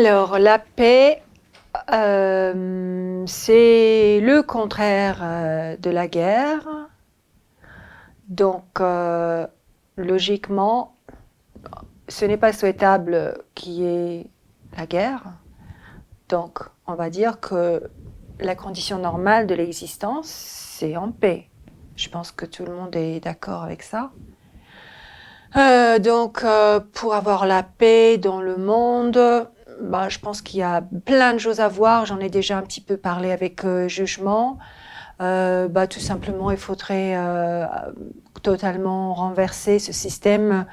Alors, la paix, c'est le contraire de la guerre. Donc, logiquement, ce n'est pas souhaitable qu'il y ait la guerre. Donc, on va dire que la condition normale de l'existence, c'est en paix. Je pense que tout le monde est d'accord avec ça. Donc, pour avoir la paix dans le monde, je pense qu'il y a plein de choses à voir. J'en ai déjà un petit peu parlé avec Jugement. Tout simplement, il faudrait totalement renverser ce système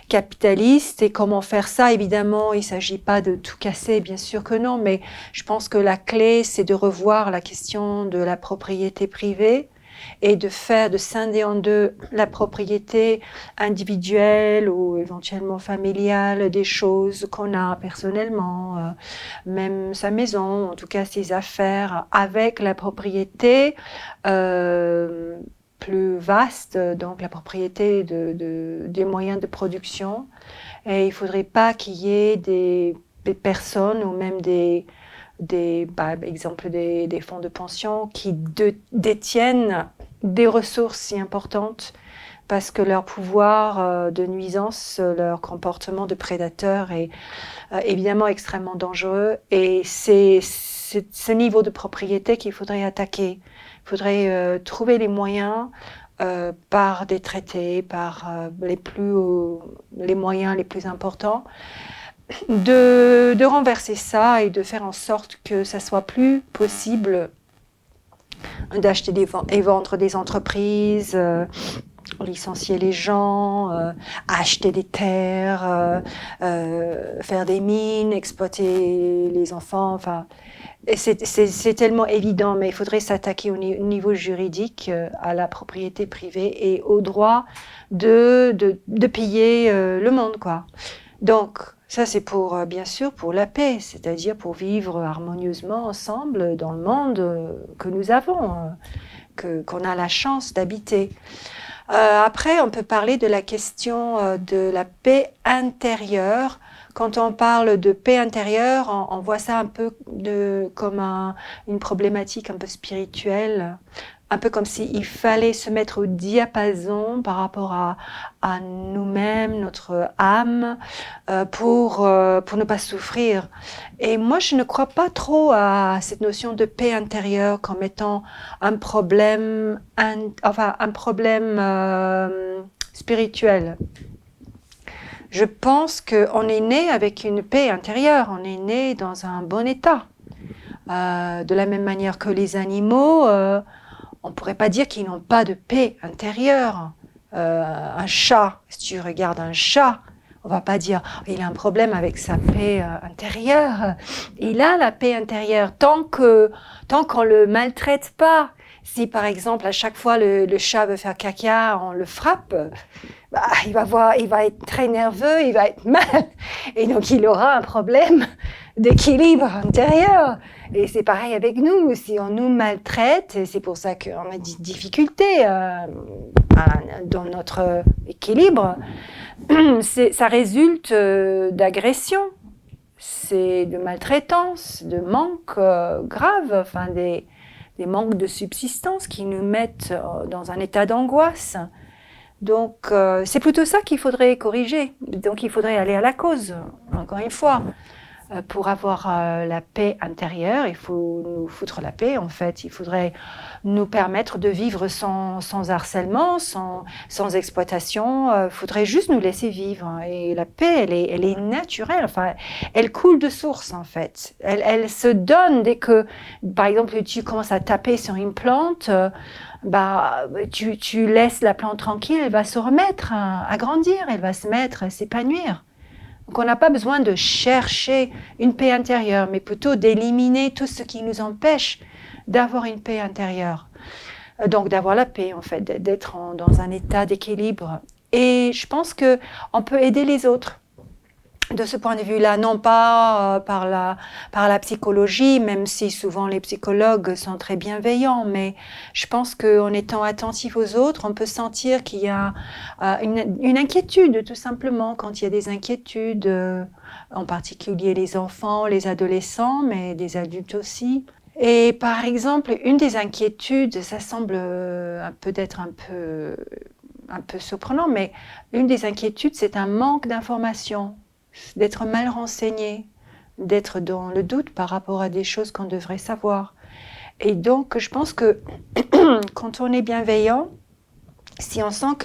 capitaliste. Et comment faire ça? Évidemment, il ne s'agit pas de tout casser, bien sûr que non, mais je pense que la clé, c'est de revoir la question de la propriété privée et de scinder en deux la propriété individuelle ou éventuellement familiale des choses qu'on a personnellement, même sa maison, en tout cas ses affaires, avec la propriété plus vaste, donc la propriété des moyens de production. Et il ne faudrait pas qu'il y ait des personnes ou même exemple des fonds de pension qui détiennent des ressources si importantes parce que leur pouvoir de nuisance, leur comportement de prédateur est évidemment extrêmement dangereux et c'est ce niveau de propriété qu'il faudrait attaquer. Il faudrait trouver les moyens par des traités, par les moyens les plus importants de renverser ça et de faire en sorte que ça soit plus possible d'acheter et vendre des entreprises, licencier les gens, acheter des terres, faire des mines, exploiter les enfants, enfin, c'est tellement évident, mais il faudrait s'attaquer au niveau juridique à la propriété privée et au droit de piller le monde, quoi. Donc, ça c'est pour, bien sûr, pour la paix, c'est-à-dire pour vivre harmonieusement ensemble dans le monde que nous avons, qu'on a la chance d'habiter. Après, on peut parler de la question de la paix intérieure. Quand on parle de paix intérieure, on voit ça un peu comme une problématique un peu spirituelle, un peu comme s'il fallait se mettre au diapason par rapport à nous-mêmes, notre âme, pour ne pas souffrir. Et moi, je ne crois pas trop à cette notion de paix intérieure comme étant un problème, spirituel. Je pense qu'on est né avec une paix intérieure, on est né dans un bon état. De la même manière que les animaux, on ne pourrait pas dire qu'ils n'ont pas de paix intérieure. Un chat, si tu regardes un chat, on ne va pas dire il a un problème avec sa paix intérieure. Il a la paix intérieure tant qu'on ne le maltraite pas. Si par exemple à chaque fois le chat veut faire caca, on le frappe, il va être très nerveux, il va être mal, et donc il aura un problème d'équilibre intérieur. Et c'est pareil avec nous, si on nous maltraite, c'est pour ça qu'on a des difficultés dans notre équilibre, ça résulte d'agression, c'est de maltraitance, de manque grave, enfin des manques de subsistance qui nous mettent dans un état d'angoisse. Donc, c'est plutôt ça qu'il faudrait corriger. Donc, il faudrait aller à la cause, encore une fois. Pour avoir la paix intérieure, il faut nous foutre la paix, en fait. Il faudrait nous permettre de vivre sans harcèlement, sans exploitation. Il faudrait juste nous laisser vivre. Et la paix, elle est naturelle. Enfin, elle coule de source, en fait. Elle se donne dès que, par exemple, tu commences à taper sur une plante, tu laisses la plante tranquille, elle va se remettre à grandir, elle va se mettre à s'épanouir. Donc on n'a pas besoin de chercher une paix intérieure, mais plutôt d'éliminer tout ce qui nous empêche d'avoir une paix intérieure. Donc d'avoir la paix, en fait, d'être dans un état d'équilibre. Et je pense qu'on peut aider les autres. de ce point de vue-là, non pas par la psychologie, même si souvent les psychologues sont très bienveillants, mais je pense qu'en étant attentif aux autres, on peut sentir qu'il y a une inquiétude, tout simplement, quand il y a des inquiétudes, en particulier les enfants, les adolescents, mais des adultes aussi. Et par exemple, une des inquiétudes, ça semble peut-être un peu surprenant, mais une des inquiétudes, c'est un manque d'information, d'être mal renseigné, d'être dans le doute par rapport à des choses qu'on devrait savoir. Et donc, je pense que quand on est bienveillant, si on sent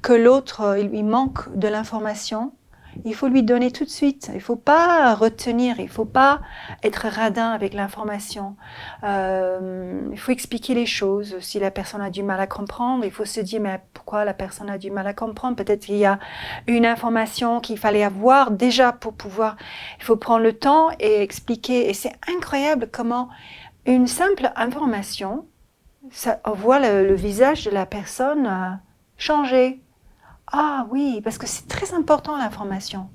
que l'autre, il lui manque de l'information, il faut lui donner tout de suite. Il ne faut pas retenir, il ne faut pas être radin avec l'information. Il faut expliquer les choses. Si la personne a du mal à comprendre, il faut se dire mais pourquoi la personne a du mal à comprendre? Peut-être qu'il y a une information qu'il fallait avoir déjà pour pouvoir... Il faut prendre le temps et expliquer. Et c'est incroyable comment une simple information, on voit le visage de la personne changer. Ah oui, parce que c'est très important l'information.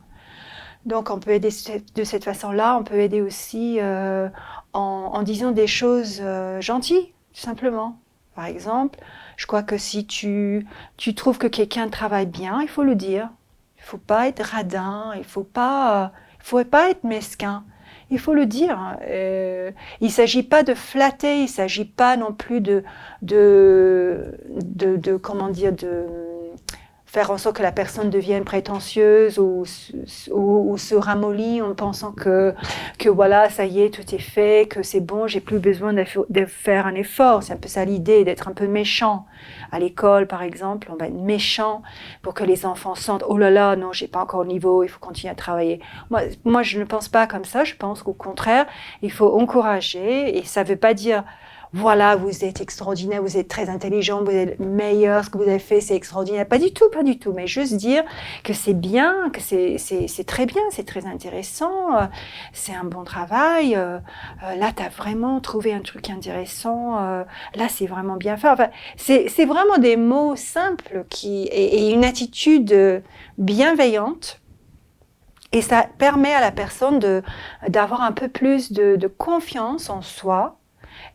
Donc on peut aider de cette façon-là, on peut aider aussi en disant des choses gentilles, tout simplement. Par exemple, je crois que si tu trouves que quelqu'un travaille bien, il faut le dire. Il ne faut pas être radin, il faut pas être mesquin. Il faut le dire. Il ne s'agit pas de flatter, il ne s'agit pas non plus comment dire, de faire en sorte que la personne devienne prétentieuse ou se ramollit en pensant que voilà, ça y est, tout est fait, que c'est bon, j'ai plus besoin de faire un effort. C'est un peu ça l'idée, d'être un peu méchant. À l'école, par exemple, on va être méchant pour que les enfants sentent « Oh là là, non, j'ai pas encore le niveau, il faut continuer à travailler. » Moi, je ne pense pas comme ça. Je pense qu'au contraire, il faut encourager et ça veut pas dire voilà, vous êtes extraordinaire, vous êtes très intelligent, vous êtes meilleur, ce que vous avez fait, c'est extraordinaire. Pas du tout, pas du tout. Mais juste dire que c'est bien, que c'est très bien, c'est très intéressant, c'est un bon travail. Là, tu as vraiment trouvé un truc intéressant. Là, c'est vraiment bien fait. Enfin, c'est vraiment des mots simples et une attitude bienveillante. Et ça permet à la personne d'avoir un peu plus de confiance en soi.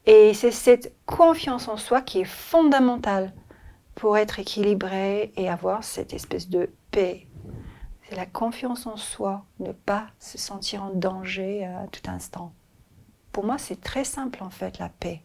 Et c'est cette confiance en soi qui est fondamentale pour être équilibré et avoir cette espèce de paix. C'est la confiance en soi, ne pas se sentir en danger à tout instant. Pour moi, c'est très simple en fait, la paix.